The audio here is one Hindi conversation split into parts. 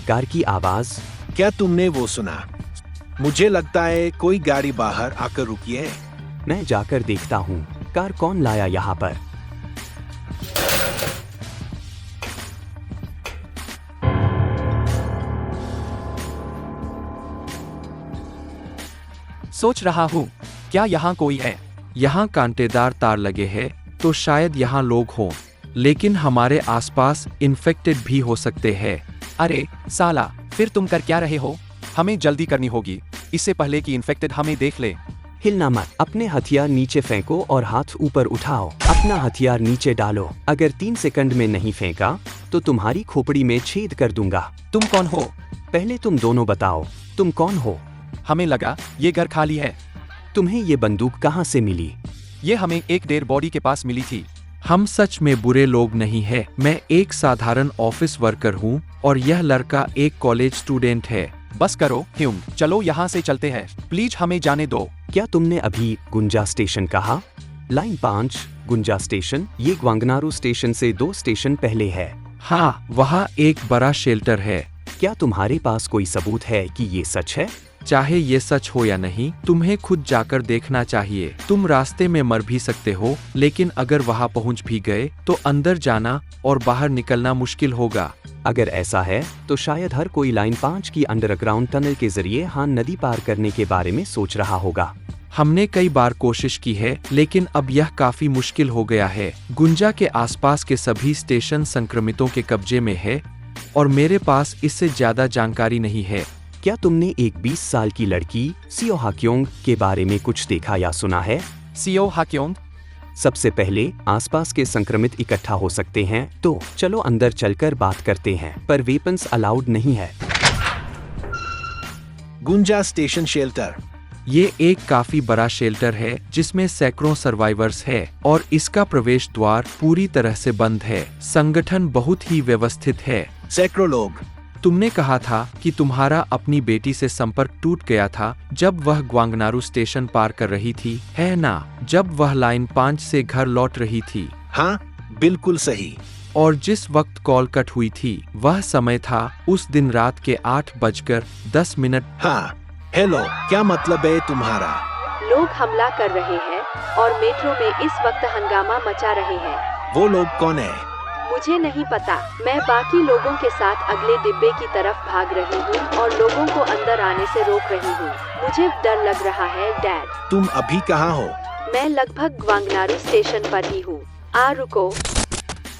कार की आवाज। क्या तुमने वो सुना? मुझे लगता है कोई गाड़ी बाहर आकर रुकी है। मैं जाकर देखता हूँ। कार कौन लाया यहाँ पर? सोच रहा हूँ, क्या यहाँ कोई है? यहाँ कांटेदार तार लगे हैं, तो शायद यहाँ लोग हों, लेकिन हमारे आसपास इन्फेक्टेड भी हो सकते हैं। अरे साला, फिर तुम कर क्या रहे हो? हमें जल्दी करनी होगी, इससे पहले कि इन्फेक्टेड हमें देख ले। हिलना मत। अपने हथियार नीचे फेंको और हाथ ऊपर उठाओ। अपना हथियार नीचे डालो। अगर 3 सेकंड में नहीं फेंका तो तुम्हारी खोपड़ी में छेद कर दूंगा। तुम कौन हो? पहले तुम दोनों बताओ, तुम कौन हो? हमें लगा ये घर खाली है। तुम्हें ये बंदूक कहाँ से मिली? ये हमें एक डेड बॉडी के पास मिली थी। हम सच में बुरे लोग नहीं हैं। मैं एक साधारण ऑफिस वर्कर हूँ और यह लड़का एक कॉलेज स्टूडेंट है। बस करो ह्यूम, चलो यहाँ से चलते हैं। प्लीज हमें जाने दो। क्या तुमने अभी गुंजा स्टेशन कहा? लाइन 5 गुंजा स्टेशन, ये ग्वांगनारू स्टेशन से 2 स्टेशन पहले है। हाँ, वहाँ एक बड़ा शेल्टर है। क्या तुम्हारे पास कोई सबूत है कि ये सच है? चाहे ये सच हो या नहीं, तुम्हें खुद जाकर देखना चाहिए। तुम रास्ते में मर भी सकते हो, लेकिन अगर वहाँ पहुँच भी गए तो अंदर जाना और बाहर निकलना मुश्किल होगा। अगर ऐसा है तो शायद हर कोई लाइन 5 की अंडरग्राउंड टनल के जरिए हान नदी पार करने के बारे में सोच रहा होगा। हमने कई बार कोशिश की है, लेकिन अब यह काफी मुश्किल हो गया है। गुंजा के आसपास के सभी स्टेशन संक्रमितों के कब्जे में है और मेरे पास इससे ज्यादा जानकारी नहीं है। क्या तुमने एक 20 साल की लड़की सियो हाक्योंग के बारे में कुछ देखा या सुना है? सियो हाक्योंग? सबसे पहले आसपास के संक्रमित इकट्ठा हो सकते हैं, तो चलो अंदर चलकर बात करते हैं, पर वेपन्स अलाउड नहीं है। गुंजा स्टेशन शेल्टर। ये एक काफी बड़ा शेल्टर है जिसमें सैकड़ों सर्वाइवर्स है और इसका प्रवेश द्वार पूरी तरह से बंद है। संगठन बहुत ही व्यवस्थित है। सैकड़ों लोग। तुमने कहा था कि तुम्हारा अपनी बेटी से संपर्क टूट गया था जब वह ग्वांगनारू स्टेशन पार कर रही थी, है ना? जब वह लाइन 5 से घर लौट रही थी। हाँ, बिल्कुल सही। और जिस वक्त कॉल कट हुई थी वह समय था उस दिन रात के 8:10। हाँ, हेलो, क्या मतलब है तुम्हारा? लोग हमला कर रहे हैं और मेट्रो में इस वक्त हंगामा मचा रहे हैं। वो लोग कौन है? मुझे नहीं पता। मैं बाकी लोगों के साथ अगले डिब्बे की तरफ भाग रही हूँ और लोगों को अंदर आने से रोक रही हूँ। मुझे डर लग रहा है, डैड। तुम अभी कहाँ हो? मैं लगभग ग्वांगनारू स्टेशन पर ही हूँ। रुको।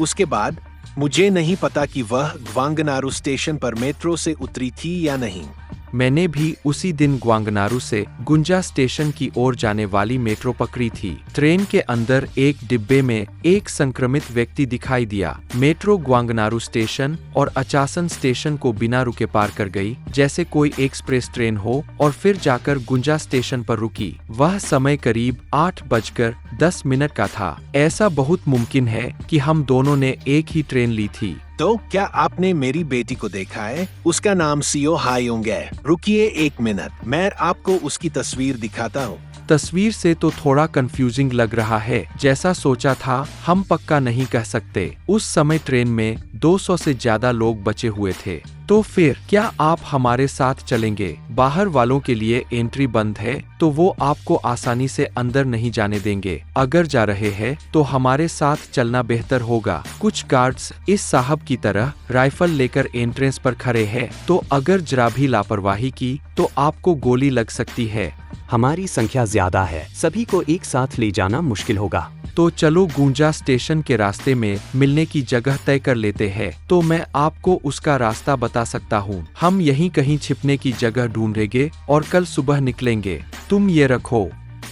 उसके बाद मुझे नहीं पता कि वह ग्वांगनारू स्टेशन पर मेट्रो से उतरी थी या नहीं। मैंने भी उसी दिन ग्वांगनारू से गुंजा स्टेशन की ओर जाने वाली मेट्रो पकड़ी थी। ट्रेन के अंदर एक डिब्बे में एक संक्रमित व्यक्ति दिखाई दिया। मेट्रो ग्वांगनारू स्टेशन और अचासन स्टेशन को बिना रुके पार कर गई, जैसे कोई एक्सप्रेस ट्रेन हो, और फिर जाकर गुंजा स्टेशन पर रुकी। वह समय करीब 8:10 का था। ऐसा बहुत मुमकिन है कि हम दोनों ने एक ही ट्रेन ली थी। तो क्या आपने मेरी बेटी को देखा है? उसका नाम सियो हायोंग है। रुकिए 1 मिनट, मैं आपको उसकी तस्वीर दिखाता हूँ। तस्वीर से तो थोड़ा कंफ्यूजिंग लग रहा है। जैसा सोचा था हम पक्का नहीं कह सकते। उस समय ट्रेन में 200 से ज्यादा लोग बचे हुए थे। तो फिर क्या आप हमारे साथ चलेंगे? बाहर वालों के लिए एंट्री बंद है, तो वो आपको आसानी से अंदर नहीं जाने देंगे। अगर जा रहे हैं तो हमारे साथ चलना बेहतर होगा। कुछ गार्ड्स इस साहब की तरह राइफल लेकर एंट्रेंस पर खड़े हैं, तो अगर जरा भी लापरवाही की तो आपको गोली लग सकती है। हमारी संख्या ज्यादा है, सभी को एक साथ ले जाना मुश्किल होगा। तो चलो गुंजा स्टेशन के रास्ते में मिलने की जगह तय कर लेते हैं। तो मैं आपको उसका रास्ता बता सकता हूँ। हम यहीं कहीं छिपने की जगह ढूंढेंगे और कल सुबह निकलेंगे। तुम ये रखो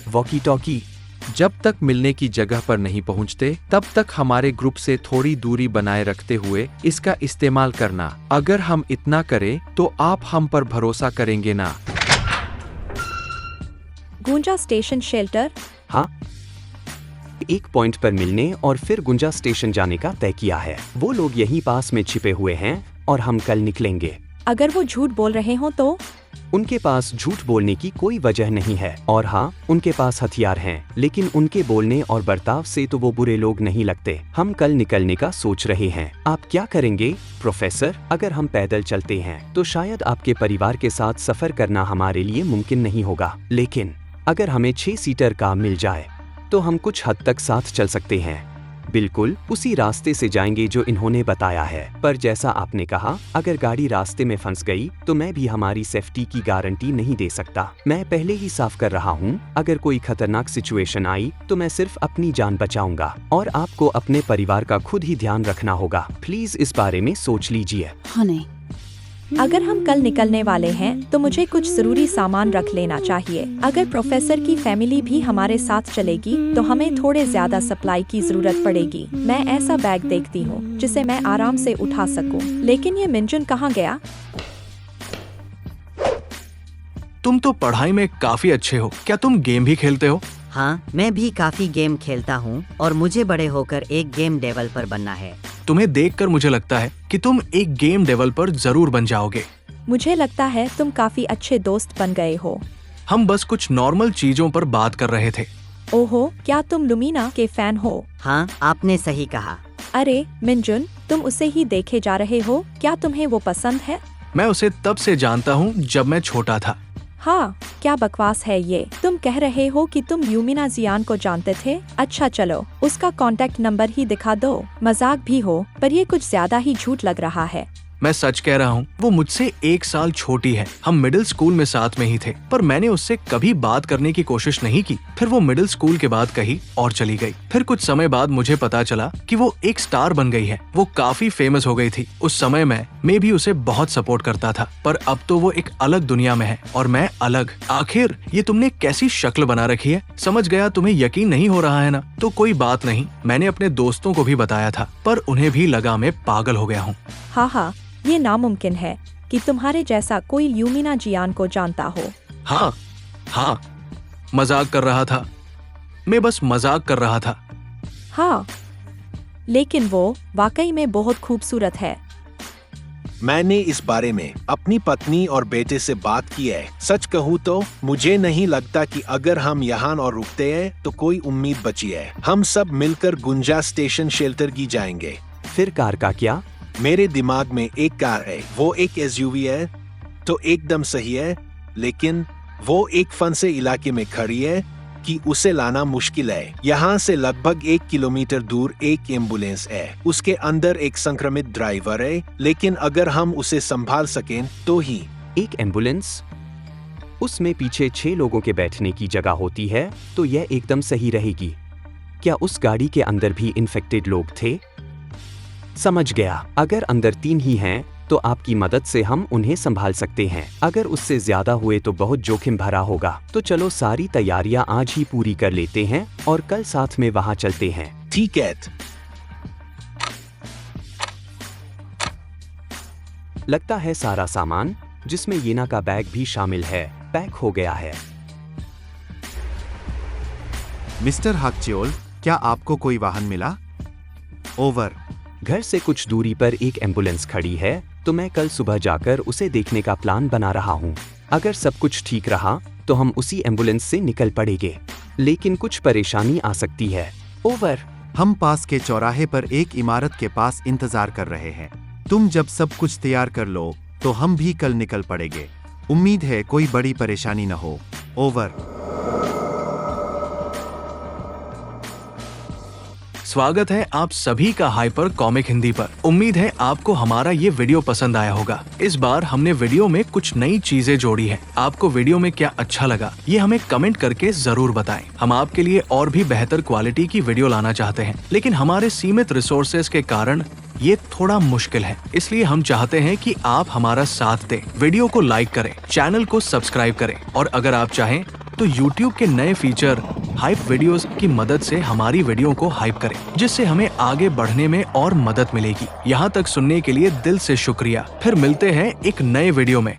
वॉकी टॉकी। जब तक मिलने की जगह पर नहीं पहुँचते तब तक हमारे ग्रुप से थोड़ी दूरी बनाए रखते हुए इसका इस्तेमाल करना। अगर हम इतना करें तो आप हम पर भरोसा करेंगे ना? गुंजा स्टेशन शेल्टर। हाँ, एक पॉइंट पर मिलने और फिर गुंजा स्टेशन जाने का तय किया है। वो लोग यहीं पास में छिपे हुए हैं और हम कल निकलेंगे। अगर वो झूठ बोल रहे हो तो? उनके पास झूठ बोलने की कोई वजह नहीं है। और हाँ, उनके पास हथियार हैं, लेकिन उनके बोलने और बर्ताव से तो वो बुरे लोग नहीं लगते। हम कल निकलने का सोच रहे हैं। आप क्या करेंगे प्रोफेसर? अगर हम पैदल चलते हैं तो शायद आपके परिवार के साथ सफर करना हमारे लिए मुमकिन नहीं होगा, लेकिन अगर हमें 6 सीटर कार मिल जाए तो हम कुछ हद तक साथ चल सकते हैं। बिल्कुल उसी रास्ते से जाएंगे जो इन्होंने बताया है। पर जैसा आपने कहा, अगर गाड़ी रास्ते में फंस गई तो मैं भी हमारी सेफ्टी की गारंटी नहीं दे सकता। मैं पहले ही साफ कर रहा हूँ, अगर कोई खतरनाक सिचुएशन आई तो मैं सिर्फ अपनी जान बचाऊंगा और आपको अपने परिवार का खुद ही ध्यान रखना होगा। प्लीज इस बारे में सोच लीजिए। हने अगर हम कल निकलने वाले हैं तो मुझे कुछ जरूरी सामान रख लेना चाहिए। अगर प्रोफेसर की फैमिली भी हमारे साथ चलेगी तो हमें थोड़े ज्यादा सप्लाई की जरूरत पड़ेगी। मैं ऐसा बैग देखती हूँ जिसे मैं आराम से उठा सकूँ। लेकिन ये मिंजुन कहाँ गया? तुम तो पढ़ाई में काफी अच्छे हो, क्या तुम गेम भी खेलते हो? हाँ, मैं भी काफी गेम खेलता हूँ और मुझे बड़े होकर एक गेम डेवलपर बनना है। तुम्हें देखकर मुझे लगता है कि तुम एक गेम डेवलपर जरूर बन जाओगे। मुझे लगता है तुम काफी अच्छे दोस्त बन गए हो। हम बस कुछ नॉर्मल चीजों पर बात कर रहे थे। ओहो, क्या तुम लुमीना के फैन हो? हाँ, आपने सही कहा। अरे मिंजुन, तुम उसे ही देखे जा रहे हो, क्या तुम्हें वो पसंद है? मैं उसे तब से जानता हूँ जब मैं छोटा था। हाँ, क्या बकवास है ये? तुम कह रहे हो कि तुम यूमिना जियान को जानते थे? अच्छा चलो, उसका कांटेक्ट नंबर ही दिखा दो। मजाक भी हो, पर ये कुछ ज्यादा ही झूठ लग रहा है। मैं सच कह रहा हूँ, वो मुझसे 1 साल छोटी है। हम मिडिल स्कूल में साथ में ही थे, पर मैंने उससे कभी बात करने की कोशिश नहीं की। फिर वो मिडिल स्कूल के बाद कहीं और चली गई। फिर कुछ समय बाद मुझे पता चला कि वो एक स्टार बन गई है। वो काफी फेमस हो गई थी। उस समय मैं भी उसे बहुत सपोर्ट करता था, पर अब तो वो एक अलग दुनिया में है और मैं अलग। आखिर ये तुमने कैसी शक्ल बना रखी है? समझ गया, तुम्हें यकीन नहीं हो रहा है ना? तो कोई बात नहीं, मैंने अपने दोस्तों को भी बताया था, पर उन्हें भी लगा मैं पागल हो गया हूँ। हाँ, ये नामुमकिन है कि तुम्हारे जैसा कोई यूमिना जियान को जानता हो। हाँ, मजाक कर रहा था। मैं बस मजाक कर रहा था। हाँ, लेकिन वो वाकई में बहुत खूबसूरत है। मैंने इस बारे में अपनी पत्नी और बेटे से बात की है। सच कहूँ तो मुझे नहीं लगता कि अगर हम यहाँ और रुकते हैं तो कोई उम्मीद बची है। हम सब मिलकर गुंजा स्टेशन शेल्टर की जाएंगे। फिर कार का क्या? मेरे दिमाग में एक कार है, वो एक SUV है, तो एकदम सही है, लेकिन वो एक फंसे इलाके में खड़ी है कि उसे लाना मुश्किल है। यहाँ से लगभग 1 किलोमीटर दूर एक एम्बुलेंस है, उसके अंदर एक संक्रमित ड्राइवर है, लेकिन अगर हम उसे संभाल सकें तो ही। एक एम्बुलेंस? उसमें पीछे 6 लोगों के बैठने की जगह होती है, तो यह एकदम सही रहेगी। क्या उस गाड़ी के अंदर भी इन्फेक्टेड लोग थे? समझ गया, अगर अंदर 3 ही हैं तो आपकी मदद से हम उन्हें संभाल सकते हैं। अगर उससे ज्यादा हुए तो बहुत जोखिम भरा होगा। तो चलो सारी तैयारियां आज ही पूरी कर लेते हैं और कल साथ में वहां चलते हैं। ठीक है। लगता है सारा सामान, जिसमें येना का बैग भी शामिल है, पैक हो गया है। मिस्टर हाक्चियोल, क्या आपको कोई वाहन मिला? ओवर। घर से कुछ दूरी पर एक एम्बुलेंस खड़ी है, तो मैं कल सुबह जाकर उसे देखने का प्लान बना रहा हूँ। अगर सब कुछ ठीक रहा तो हम उसी एम्बुलेंस से निकल पड़ेंगे, लेकिन कुछ परेशानी आ सकती है। ओवर। हम पास के चौराहे पर एक इमारत के पास इंतजार कर रहे हैं। तुम जब सब कुछ तैयार कर लो तो हम भी कल निकल पड़ेंगे। उम्मीद है कोई बड़ी परेशानी न हो। ओवर। स्वागत है आप सभी का हाइपर कॉमिक हिंदी पर। उम्मीद है आपको हमारा ये वीडियो पसंद आया होगा। इस बार हमने वीडियो में कुछ नई चीजें जोड़ी है। आपको वीडियो में क्या अच्छा लगा, ये हमें कमेंट करके जरूर बताएं। हम आपके लिए और भी बेहतर क्वालिटी की वीडियो लाना चाहते हैं, लेकिन हमारे सीमित रिसोर्सेज के कारण ये थोड़ा मुश्किल है। इसलिए हम चाहते हैं कि आप हमारा साथ दें, वीडियो को लाइक करें, चैनल को सब्सक्राइब करें और अगर आप चाहें तो YouTube के नए फीचर हाइप वीडियोस की मदद से हमारी वीडियो को हाइप करें, जिससे हमें आगे बढ़ने में और मदद मिलेगी। यहाँ तक सुनने के लिए दिल से शुक्रिया। फिर मिलते हैं एक नए वीडियो में।